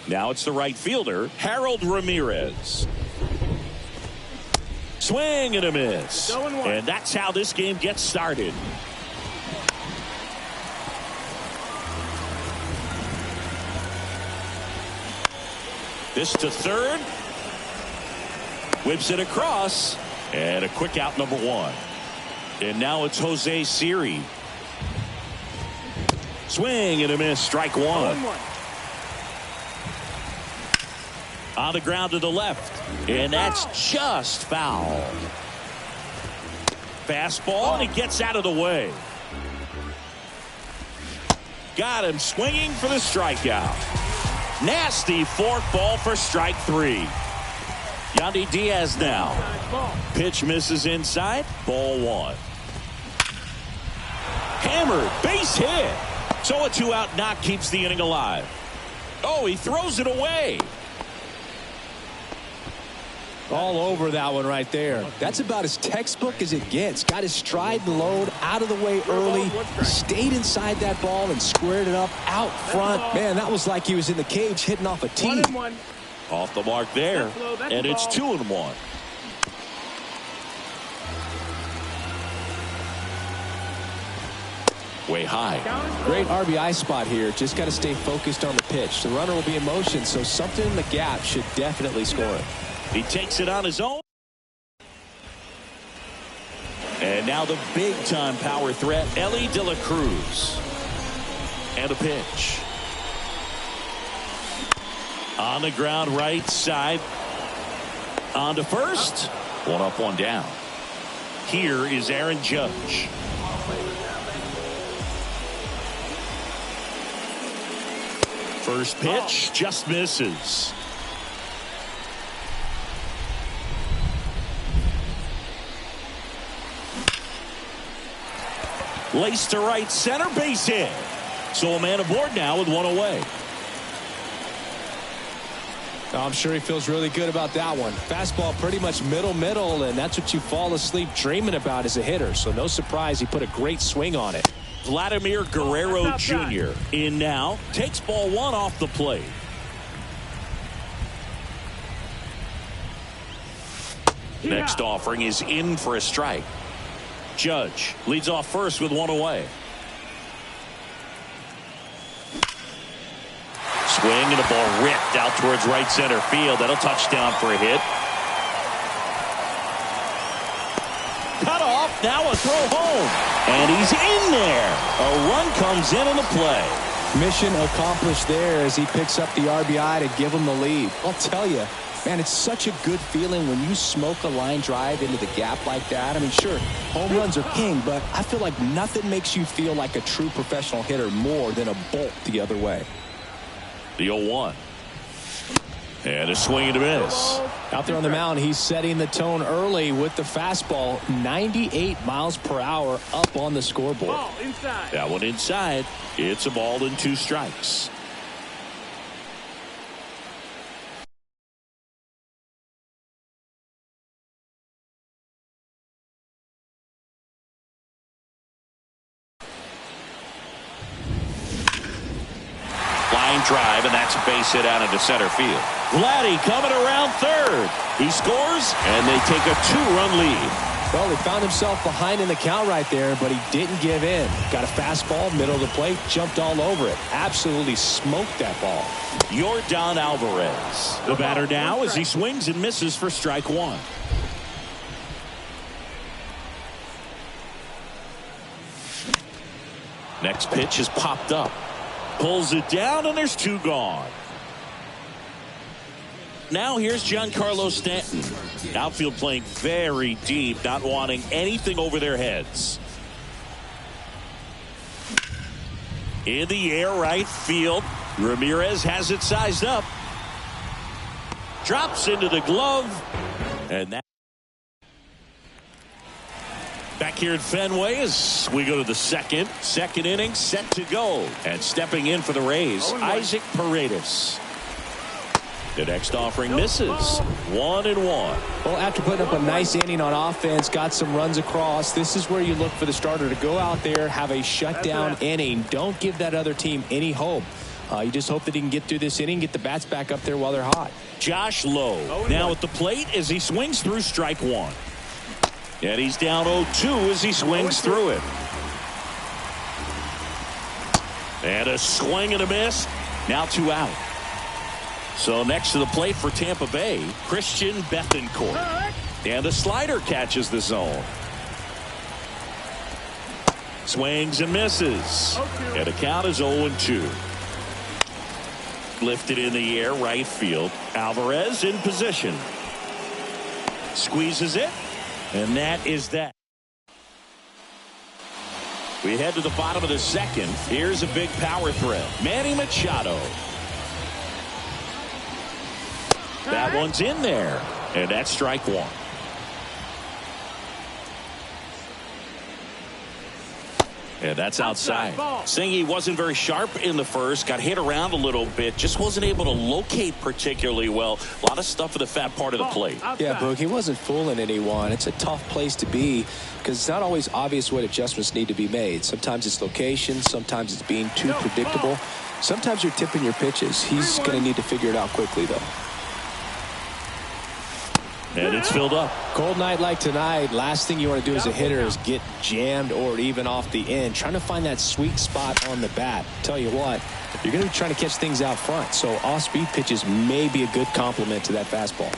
Now it's the right fielder, Harold Ramirez. Swing and a miss. And that's how this game gets started. This to third. Whips it across. And a quick out, number one. And now it's Jose Siri. Swing and a miss. Strike one. On the ground to the left. And that's just foul. Fastball, and he gets out of the way. Got him swinging for the strikeout. Nasty forkball for strike three. Yandy Diaz now. Pitch misses inside. Ball one. Hammered. Base hit. So a two-out knock keeps the inning alive. Oh, he throws it away. All over that one right there. That's about as textbook as it gets. Got his stride and load out of the way early. Stayed inside that ball and squared it up out front. Man, that was like he was in the cage hitting off a tee. Off the mark there. And it's 2-1. Way high. Great RBI spot here. Just got to stay focused on the pitch. The runner will be in motion, so something in the gap should definitely score it. He takes it on his own. And now the big-time power threat, Ellie De La Cruz. And a pitch. On the ground, right side. On to first. One up, one down. Here is Aaron Judge. First pitch just misses. Laced to right center, base hit. So a man aboard now with one away. I'm sure he feels really good about that one. Fastball pretty much middle, and that's what you fall asleep dreaming about as a hitter. So no surprise he put a great swing on it. Vladimir Guerrero Jr. in now. Takes ball one off the plate. Next offering is in for a strike. Judge leads off first with one away. Swing and a ball ripped out towards right center field. That'll touch down for a hit. Cut off. Now a throw home. And he's in there. A run comes in on the play. Mission accomplished there as he picks up the RBI to give him the lead. I'll tell you, man, it's such a good feeling when you smoke a line drive into the gap like that. I mean, sure, home runs are king, but I feel like nothing makes you feel like a true professional hitter more than a bolt the other way. The 0-1. And a swing and a miss. Out there on the mound, he's setting the tone early with the fastball. 98 miles per hour up on the scoreboard. That one inside. It's a ball and 2 strikes. Drive, and that's a base hit out into center field. Vladdy coming around third. He scores, and they take a 2-run lead. Well, he found himself behind in the count right there, but he didn't give in. Got a fastball, middle of the plate, jumped all over it. Absolutely smoked that ball. Yordan Alvarez. The batter now as he swings and misses for strike one. Next pitch is popped up. Pulls it down, and there's 2 gone. Now here's Giancarlo Stanton. Outfield playing very deep, not wanting anything over their heads. In the air, right field. Ramirez has it sized up. Drops into the glove. And that. Back here at Fenway as we go to the second inning set to go. And stepping in for the Rays, Isaac Paredes. The next offering misses. 1-1. Well, after putting up a nice inning on offense, got some runs across, this is where you look for the starter to go out there, have a shutdown inning. Don't give that other team any hope. You just hope that he can get through this inning, get the bats back up there while they're hot. Josh Lowe now at the plate as he swings through strike one. And he's down 0-2 as he swings through it. And a swing and a miss. Now 2 out. So next to the plate for Tampa Bay, Christian Bethancourt. And the slider catches the zone. Swings and misses. And the count is 0-2. Lifted in the air, right field. Alvarez in position. Squeezes it. And that is that. We head to the bottom of the second. Here's a big power threat. Manny Machado. That one's in there. And that's strike one. And that's outside. Saying he wasn't very sharp in the first. Got hit around a little bit. Just wasn't able to locate particularly well. A lot of stuff at the fat part of the plate. Yeah, Boog, he wasn't fooling anyone. It's a tough place to be because it's not always obvious what adjustments need to be made. Sometimes it's location. Sometimes it's being too predictable. Sometimes you're tipping your pitches. He's going to need to figure it out quickly, though. And it's filled up. Cold night like tonight, last thing you want to do as a hitter is get jammed or even off the end. Trying to find that sweet spot on the bat. Tell you what, you're going to be trying to catch things out front. So off-speed pitches may be a good complement to that fastball.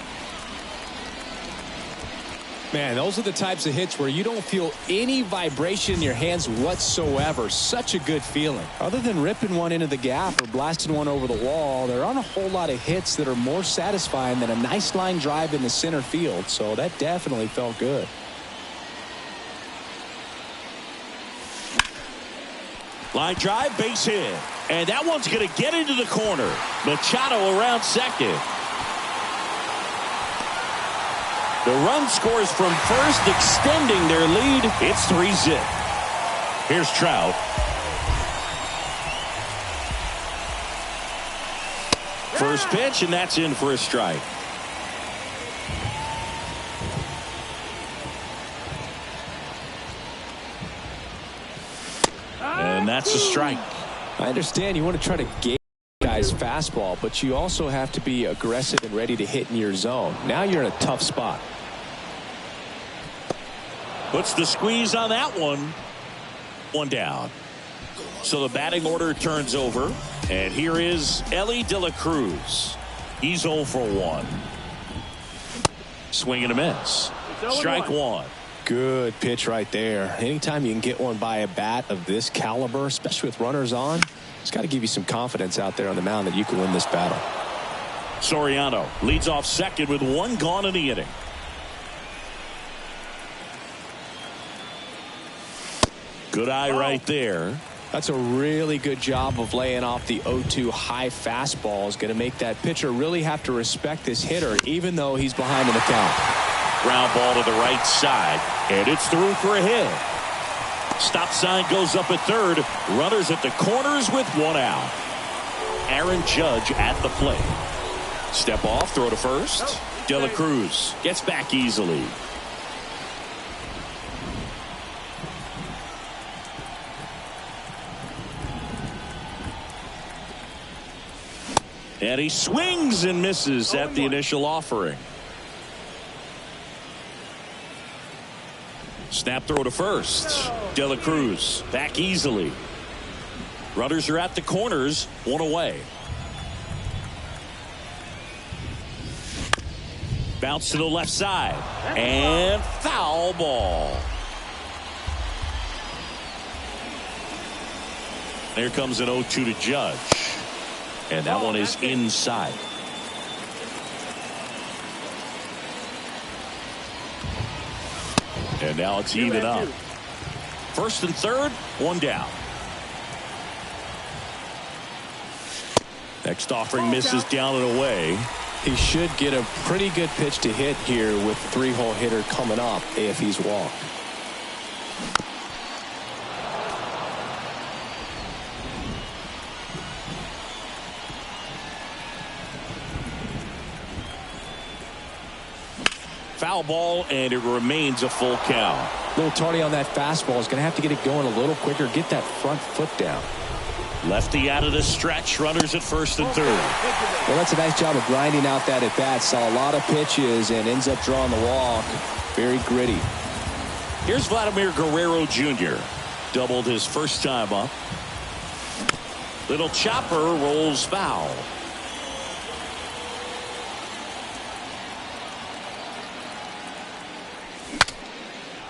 Man, those are the types of hits where you don't feel any vibration in your hands whatsoever. Such a good feeling. Other than ripping one into the gap or blasting one over the wall, there aren't a whole lot of hits that are more satisfying than a nice line drive in the center field. So that definitely felt good. Line drive, base hit. And that one's going to get into the corner. Machado around second. The run scores from first, extending their lead. It's 3-zip. Here's Trout. First pitch, and that's in for a strike. And that's a strike. I understand you want to try to gauge guy's fastball, but you also have to be aggressive and ready to hit in your zone. Now you're in a tough spot. Puts the squeeze on that one. One down. So the batting order turns over. And here is Elly De La Cruz. He's 0 for 1. Swing and a miss. Strike one. Good pitch right there. Anytime you can get one by a bat of this caliber, especially with runners on, it's got to give you some confidence out there on the mound that you can win this battle. Soriano leads off second with one gone in the inning. Good eye right there. That's a really good job of laying off the 0-2 high fastball. Is going to make that pitcher really have to respect this hitter, even though he's behind in the count. Ground ball to the right side, and it's through for a hit. Stop sign goes up at third. Runners at the corners with one out. Aaron Judge at the plate. Step off, throw to first. De La Cruz gets back easily. And he swings and misses at the initial offering. Snap throw to first. De La Cruz back easily. Runners are at the corners, one away. Bounce to the left side. And foul ball. There comes an 0-2 to Judge. And that one is inside. And now it's even up. First and third, one down. Next offering misses down and away. He should get a pretty good pitch to hit here with the 3-hole hitter coming up if he's walked. Foul ball, and it remains a full count. A little tardy on that fastball. Is going to have to get it going a little quicker. Get that front foot down. Lefty out of the stretch. Runners at first and third. Well, that's a nice job of grinding out that at bat. Saw a lot of pitches and ends up drawing the walk. Very gritty. Here's Vladimir Guerrero Jr. Doubled his first time up. Little chopper rolls foul.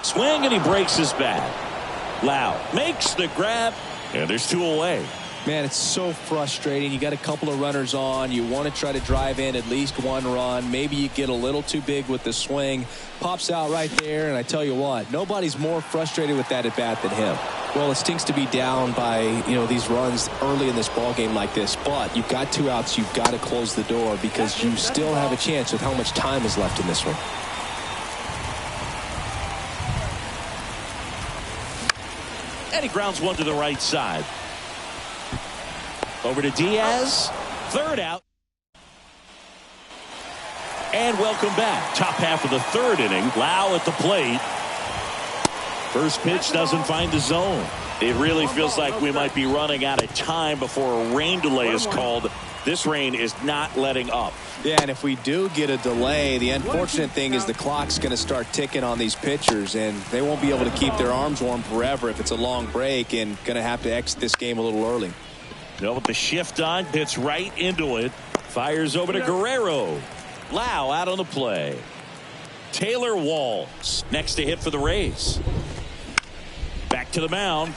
Swing and he breaks his bat. Lau makes the grab, and there's two away. Man, it's so frustrating. You got a couple of runners on. You want to try to drive in at least one run. Maybe you get a little too big with the swing. Pops out right there, and I tell you what, nobody's more frustrated with that at bat than him. Well, it stinks to be down by, these runs early in this ball game like this, but you've got two outs. You've got to close the door because you still have a chance with how much time is left in this one. And he grounds one to the right side. Over to Diaz. Third out. And welcome back. Top half of the third inning. Lau at the plate. First pitch doesn't find the zone. It really feels like we might be running out of time before a rain delay is called. This rain is not letting up. Yeah, and if we do get a delay, the unfortunate thing is the clock's going to start ticking on these pitchers, and they won't be able to keep their arms warm forever if it's a long break, and going to have to exit this game a little early. With the shift on, hits right into it. Fires over to Guerrero. Lau out on the play. Taylor Walls next to hit for the Rays. Back to the mound.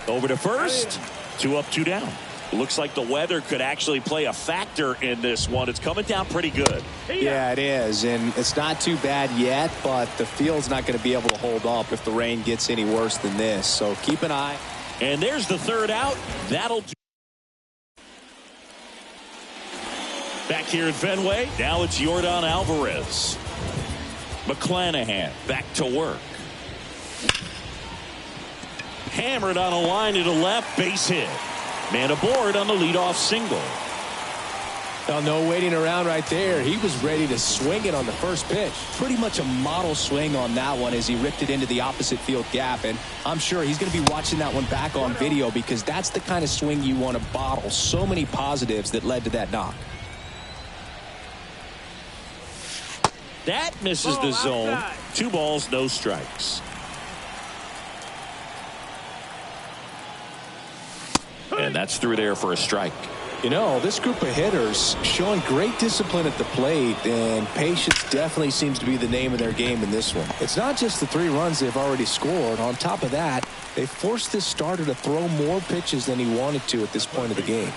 Over to first. 2 up, 2 down. Looks like the weather could actually play a factor in this one. It's coming down pretty good. Yeah, it is, and it's not too bad yet, but the field's not going to be able to hold up if the rain gets any worse than this. So keep an eye. And there's the third out. That'll do. Back here at Fenway, now it's Yordan Alvarez. McClanahan back to work. Hammered on a line to the left, base hit. Man aboard on the leadoff single. Well, no waiting around right there. He was ready to swing it on the first pitch. Pretty much a model swing on that one as he ripped it into the opposite field gap. And I'm sure he's going to be watching that one back on video because that's the kind of swing you want to bottle. So many positives that led to that knock. That misses the zone. 2 balls, no strikes. And that's through there for a strike. This group of hitters showing great discipline at the plate, and patience definitely seems to be the name of their game in this one. It's not just the 3 runs they've already scored. On top of that, they forced this starter to throw more pitches than he wanted to at this point of the game.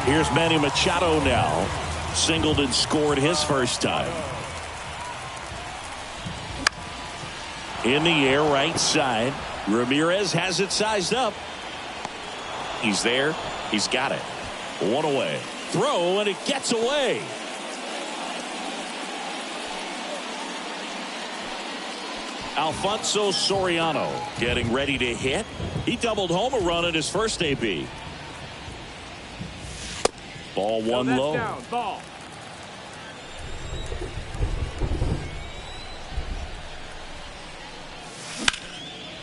Here's Manny Machado now. Singled and scored his first time. In the air, right side. Ramirez has it sized up. He's there. He's got it. 1 away. Throw, and it gets away. Alfonso Soriano getting ready to hit. He doubled home a run in his first AB. Ball 1 low. Down. Ball.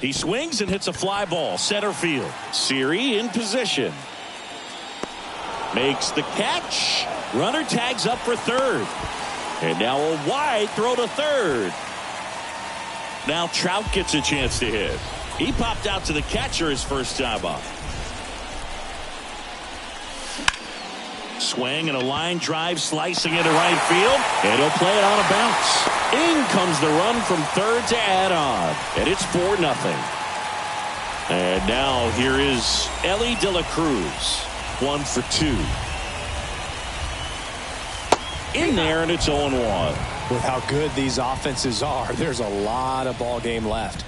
He swings and hits a fly ball center field. Siri in position. Makes the catch. Runner tags up for third. And now a wide throw to third. Now Trout gets a chance to hit. He popped out to the catcher his first time up. Swing and a line drive slicing into right field. And he'll play it on a bounce. In comes the run from third to add on. And it's 4-0. And now here is Ellie De La Cruz. 1 for 2. In there, and it's 0-1. With how good these offenses are, there's a lot of ball game left.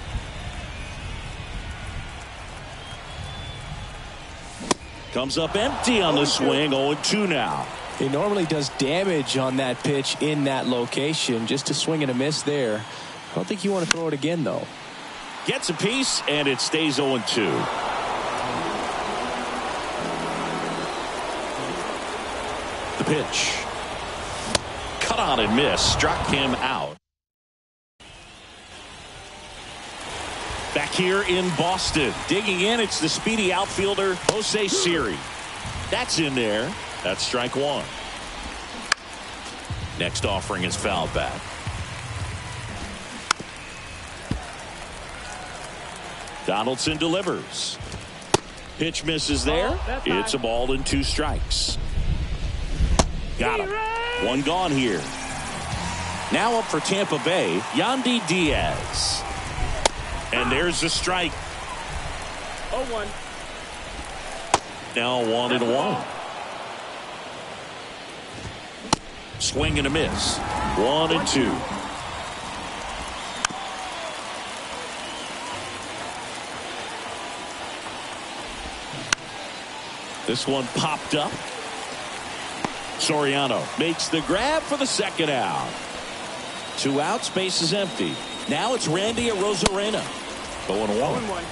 Comes up empty on the swing. 0-2 now. He normally does damage on that pitch in that location. Just a swing and a miss there. I don't think you want to throw it again, though. Gets a piece, and it stays 0-2. The pitch. Cut on and miss. Struck him out. Back here in Boston. Digging in, it's the speedy outfielder, Jose Siri. That's in there. That's strike one. Next offering is fouled back. Donaldson delivers. Pitch misses there. It's a ball and 2 strikes. Got him. One gone here. Now up for Tampa Bay, Yandy Diaz. And there's the strike. 0-1. Now 1-1. Swing and a miss. 1-2. This one popped up. Soriano makes the grab for the second out. 2 outs, base is empty. Now it's Randy Arozarena. 0-1.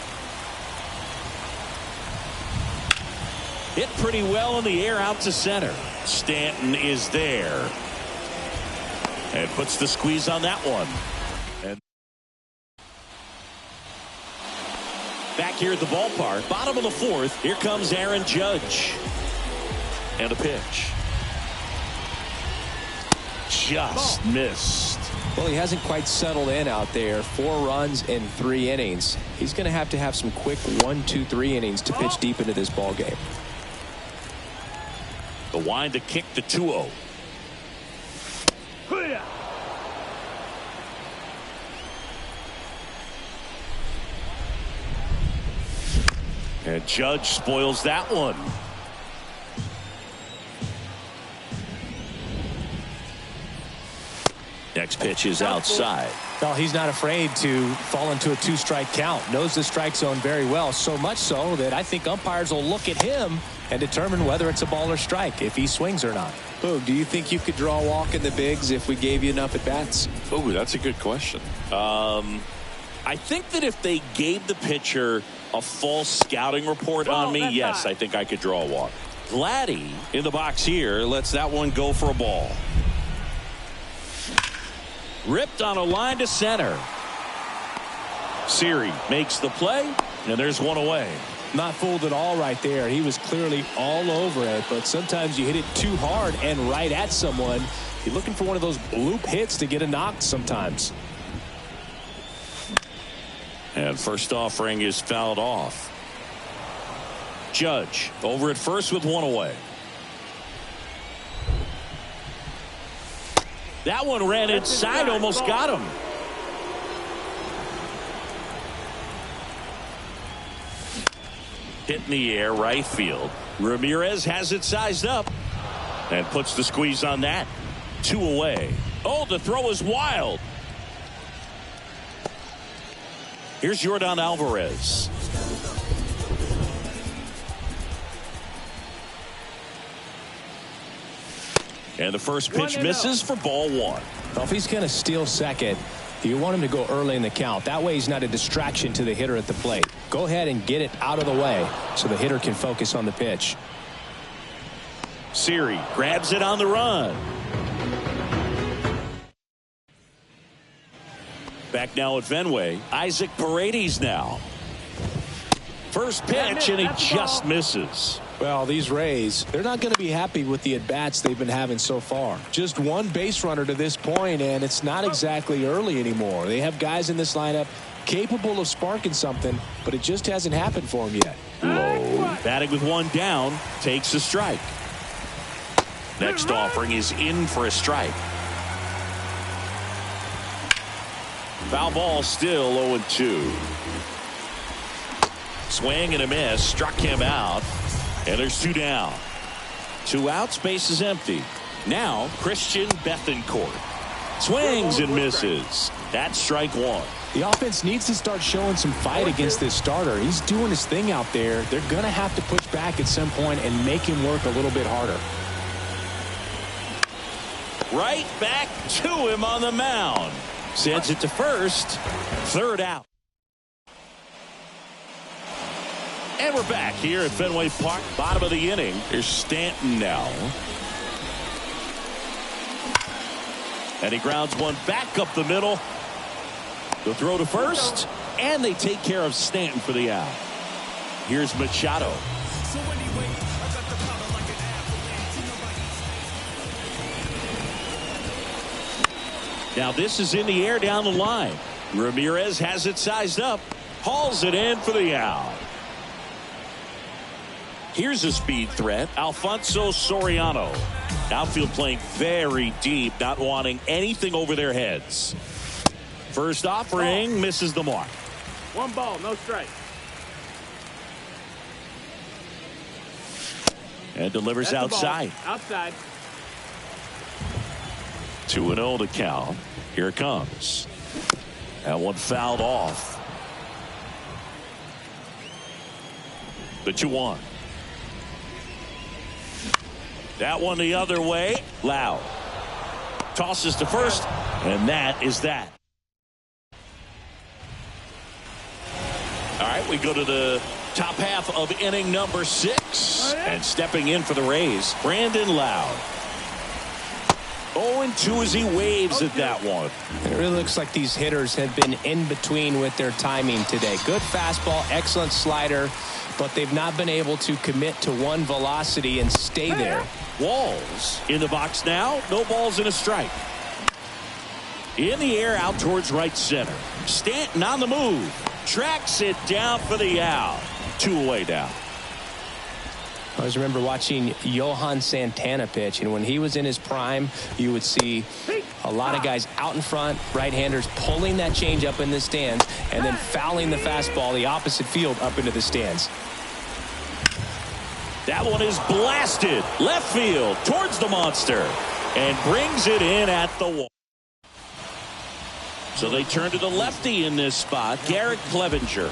Hit pretty well in the air out to center. Stanton is there. And puts the squeeze on that one. And back here at the ballpark, bottom of the 4th, here comes Aaron Judge. And a pitch. Just missed. Well, he hasn't quite settled in out there. 4 runs in 3 innings. He's going to have some quick 1, 2, 3 innings to pitch deep into this ball game. The wind to kick the 2-0. And Judge spoils that one. Next pitch is outside. Well, he's not afraid to fall into a 2-strike count. Knows the strike zone very well. So much so that I think umpires will look at him and determine whether it's a ball or strike, if he swings or not. Oh, do you think you could draw a walk in the bigs if we gave you enough at-bats? Oh, that's a good question. I think that if they gave the pitcher a false scouting report on me, yes, I think I could draw a walk. Vladdy in the box here lets that one go for a ball. Ripped on a line to center. Siri makes the play, and there's one away. Not fooled at all right there. He was clearly all over it, but sometimes you hit it too hard and right at someone. You're looking for one of those bloop hits to get a knock sometimes. And first offering is fouled off. Judge over at first with one away. That one ran inside, almost got him. Hit in the air, right field. Ramirez has it sized up and puts the squeeze on that. 2 away. Oh, the throw is wild. Here's Yordan Alvarez. And the first pitch misses for ball 1. Well, if he's going to steal second, you want him to go early in the count. That way he's not a distraction to the hitter at the plate. Go ahead and get it out of the way so the hitter can focus on the pitch. Siri grabs it on the run. Back now at Fenway, Isaac Paredes now. First pitch, and he just misses. Well, these Rays, they're not going to be happy with the at-bats they've been having so far. Just one base runner to this point, and it's not exactly early anymore. They have guys in this lineup capable of sparking something, but it just hasn't happened for them yet. Low. Batting with one down, takes a strike. Next offering is in for a strike. Foul ball, still 0-2. Swing and a miss, struck him out. And there's 2 down. 2 outs, base is empty. Now Christian Bethancourt swings and misses. That's strike 1. The offense needs to start showing some fight against this starter. He's doing his thing out there. They're going to have to push back at some point and make him work a little bit harder. Right back to him on the mound. Sends it to first. 3rd out. And we're back here at Fenway Park, bottom of the inning. Here's Stanton now. And he grounds one back up the middle. The throw to first. And they take care of Stanton for the out. Here's Machado. Now this is in the air down the line. Ramirez has it sized up. Hauls it in for the out. Here's a speed threat, Alfonso Soriano. Outfield playing very deep, not wanting anything over their heads. First offering misses the mark. 1 ball, no strike. And delivers outside. Outside. 2-0 to count. Here it comes. That one fouled off. The 2-1. That one the other way. Loud. Tosses to first. And that is that. All right, we go to the top half of inning number 6. And stepping in for the Rays, Brandon Loud. 0-2 as he waves at that one. It really looks like these hitters have been in between with their timing today. Good fastball, excellent slider, but they've not been able to commit to one velocity and stay there. Walls in the box now. No balls and a strike. In the air out towards right center. Stanton on the move. Tracks it down for the out. 2 away down. I always remember watching Johan Santana pitch, and when he was in his prime, you would see a lot of guys out in front, right-handers pulling that change up in the stands, and then fouling the fastball the opposite field up into the stands. That one is blasted left field towards the monster and brings it in at the wall. So they turn to the lefty in this spot, Garrett Clevenger.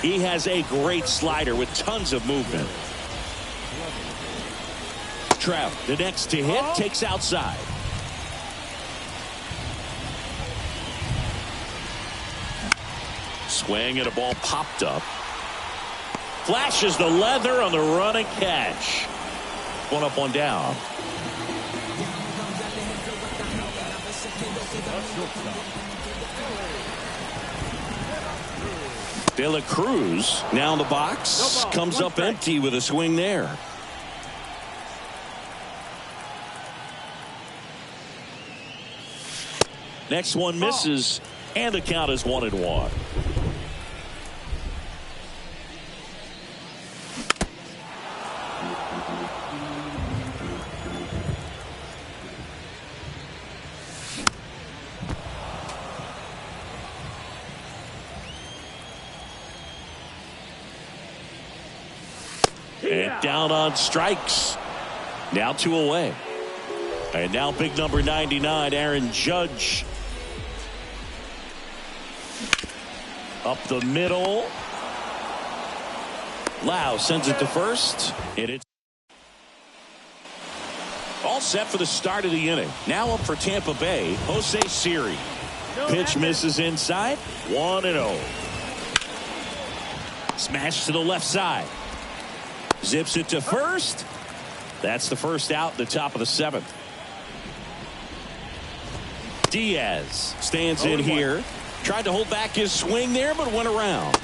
He has a great slider with tons of movement. Trout, the next to hit, takes outside. Swing and a ball popped up. Flashes the leather on the running catch. 1 up, 1 down. De La Cruz now in the box. Comes up empty with a swing there. Next one misses, and the count is 1-1. And down on strikes. Now 2 away. And now big number 99, Aaron Judge. Up the middle. Lau sends it to first. And it's all set for the start of the inning. Now up for Tampa Bay, Jose Siri. Pitch misses inside. 1-0. Smash to the left side. Zips it to first. That's the first out, the top of the 7th. Diaz stands in here. Tried to hold back his swing there, but went around.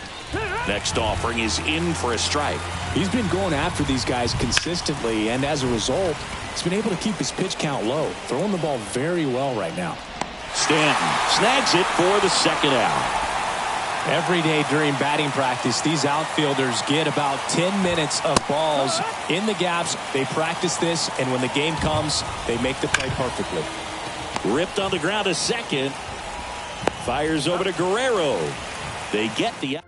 Next offering is in for a strike. He's been going after these guys consistently, and as a result, he's been able to keep his pitch count low. Throwing the ball very well right now. Stanton snags it for the second out. Every day during batting practice, these outfielders get about 10 minutes of balls in the gaps. They practice this, and when the game comes, they make the play perfectly. Ripped on the ground to second. Fires over to Guerrero. They get the out.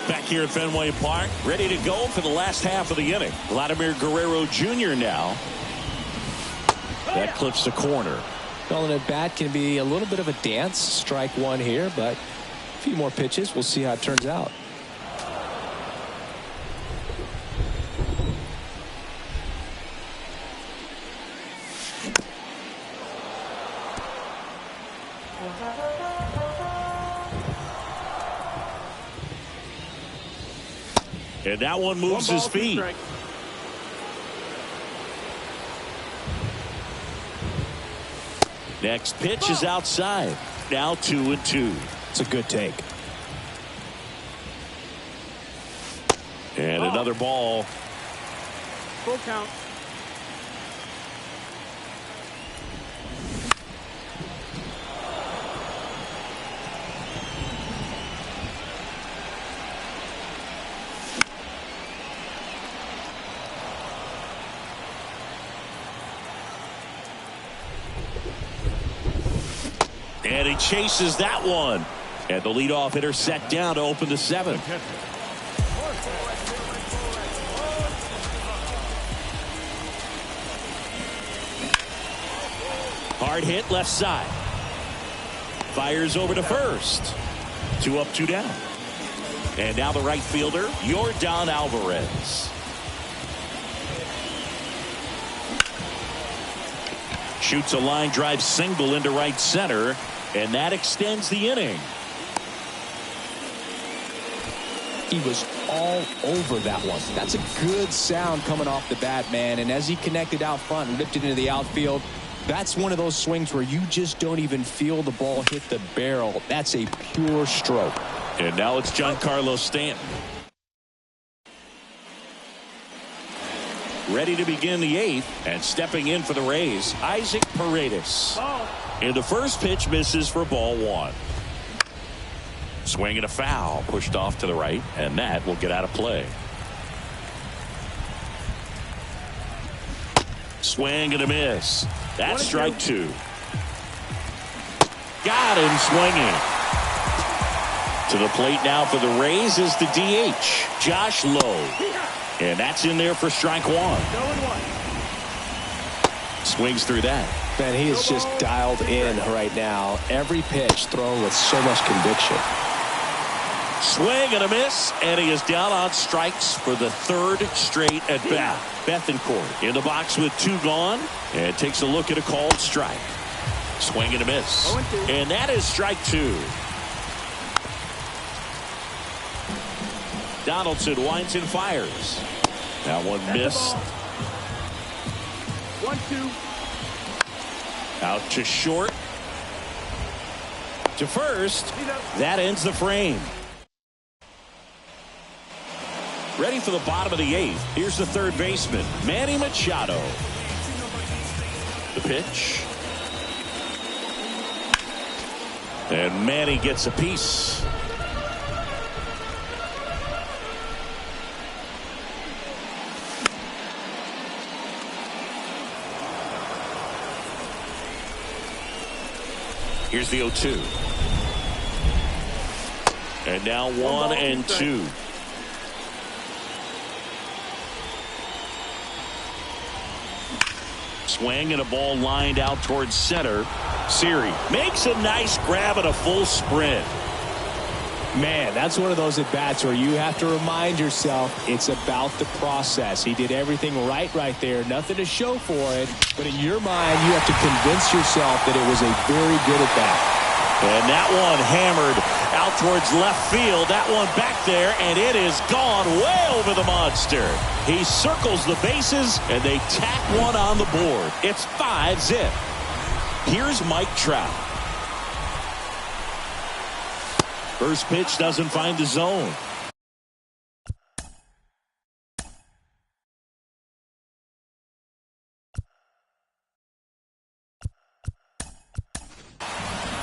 Back here at Fenway Park, ready to go for the last half of the inning. Vladimir Guerrero Jr. now. That clips the corner. Calling it bat can be a little bit of a dance. Strike 1 here, but a few more pitches. We'll see how it turns out. And that one moves his feet. Next pitch is outside. now 2-2. It's a good take. And another ball. Full count. And he chases that one. And the leadoff hitter set down to open the 7th. Hard hit left side. Fires over to first. 2 up, 2 down. And now the right fielder, Yordan Alvarez. Shoots a line drive single into right center, and that extends the inning. He was all over that one. That's a good sound coming off the bat, man. And as he connected out front and ripped it into the outfield, that's one of those swings where you just don't even feel the ball hit the barrel. That's a pure stroke. And now it's Giancarlo Stanton. Ready to begin the 8th, and stepping in for the Rays, Isaac Paredes. And the first pitch misses for ball 1. Swing and a foul, pushed off to the right, and that will get out of play. Swing and a miss. That's strike 2. Got him swinging. To the plate now for the Rays is the DH, Josh Lowe. And that's in there for strike 1. Swings through that. Man, he is just dialed in right now. Every pitch thrown with so much conviction. Swing and a miss, and he is down on strikes for the 3rd straight at bat. Bethancourt in the box with 2 gone, and takes a look at a called strike. Swing and a miss, and that is strike 2. Donaldson winds and fires. That one missed. 1-2. Out to short. To first. That ends the frame. Ready for the bottom of the 8th. Here's the 3rd baseman, Manny Machado. The pitch. And Manny gets a piece. Here's the 0-2. And now 1-2. Swing and a ball lined out towards center. Siri makes a nice grab at a full sprint. Man, that's one of those at-bats where you have to remind yourself it's about the process. He did everything right there. Nothing to show for it. But in your mind, you have to convince yourself that it was a very good at-bat. And that one hammered out towards left field. That one back there, and it is gone way over the monster. He circles the bases, and they tack one on the board. It's 5-zip. Here's Mike Trout. First pitch doesn't find the zone.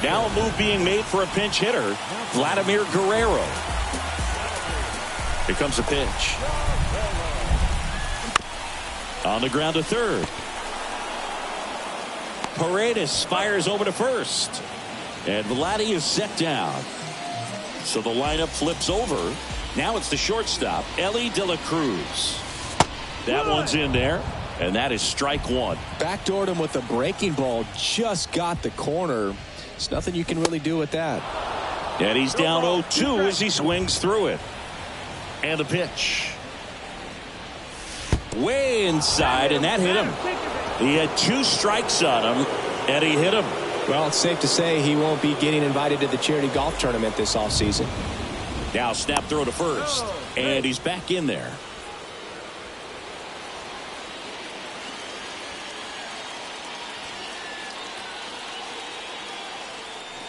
Now a move being made for a pinch hitter, Vladimir Guerrero. Here comes a pitch. On the ground to third. Paredes fires over to first. And Vladdy is set down. So the lineup flips over. Now it's the shortstop, Ellie De La Cruz. That one's in there, and that is strike 1. Backdoored him with a breaking ball. Just got the corner. There's nothing you can really do with that. And he's down 0-2 as he swings through it. And the pitch. Way inside, and that hit him. He had 2 strikes on him, and he hit him. Well, it's safe to say he won't be getting invited to the charity golf tournament this offseason. Now snap throw to first, and he's back in there.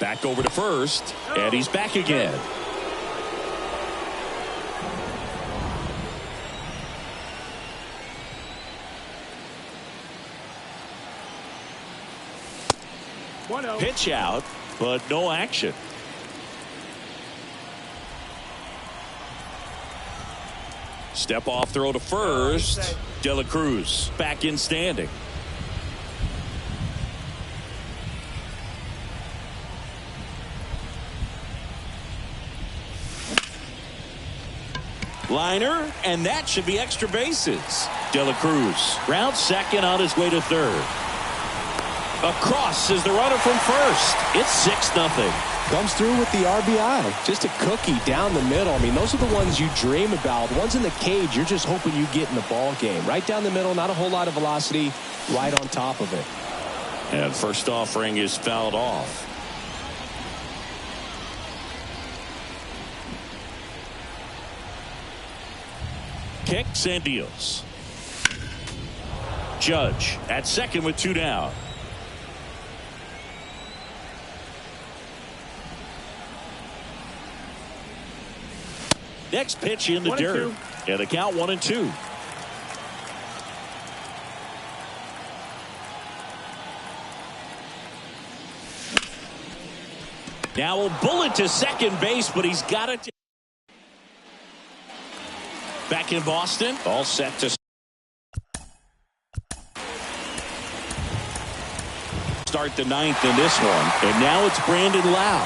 Back over to first, and he's back again. Pitch out, but no action. Step off throw to first. De La Cruz back in standing. Liner, and that should be extra bases. De La Cruz rounds second on his way to third. Across is the runner from first. It's 6-0. Comes through with the RBI. Just a cookie down the middle. I mean, those are the ones you dream about. Ones in the cage, you're just hoping you get in the ball game. Right down the middle, not a whole lot of velocity, right on top of it. And first offering is fouled off. Kicks and deals. Judge at second with 2 down. Next pitch in the dirt. And the count 1-2. Now a bullet to second base, but he's got it. Back in Boston, all set to start the 9th in this one. And now it's Brandon Lau.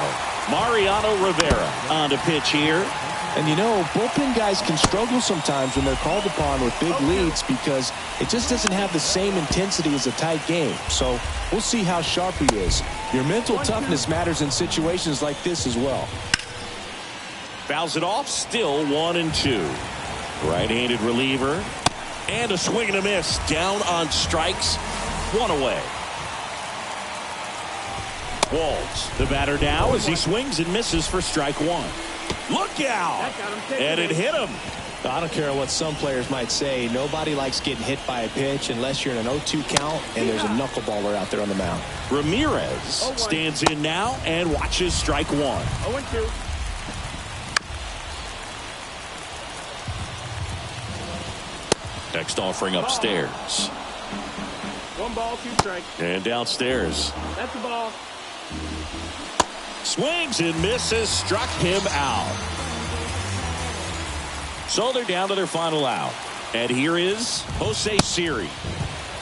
Mariano Rivera on to pitch here. And you know, bullpen guys can struggle sometimes when they're called upon with big leads because it just doesn't have the same intensity as a tight game. So we'll see how sharp he is. Your mental toughness matters in situations like this as well. Fouls it off, still 1-2. Right-handed reliever. And a swing and a miss. Down on strikes. 1 away. Walls, the batter now as he swings and misses for strike 1. Look out! And it hit him. I don't care what some players might say. Nobody likes getting hit by a pitch unless you're in an 0-2 count and there's a knuckleballer out there on the mound. Ramirez stands in now and watches strike 1. 0-2. Next offering upstairs. 1 ball, 2 strikes. And downstairs. That's the ball. Swings and misses, struck him out. So they're down to their final out. And here is Jose Siri.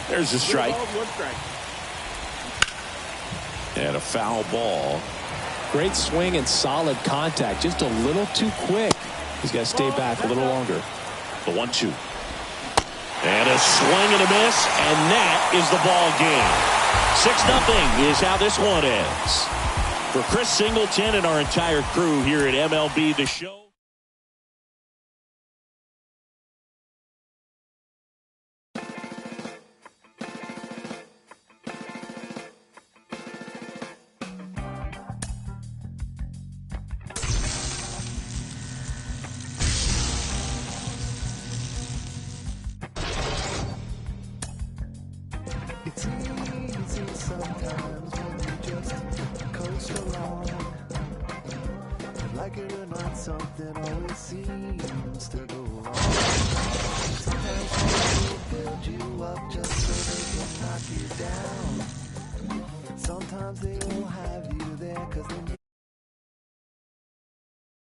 There's a strike. 1 strike. And a foul ball. Great swing and solid contact. Just a little too quick. He's got to stay back a little longer. The 1-2. And a swing and a miss, and that is the ball game. 6-0 is how this one ends. For Chris Singleton and our entire crew here at MLB The Show. It's easy sometimes when you just coast along. Like it or not, something always seems to go wrong. Sometimes people build you up just so they can knock you down. Sometimes they will have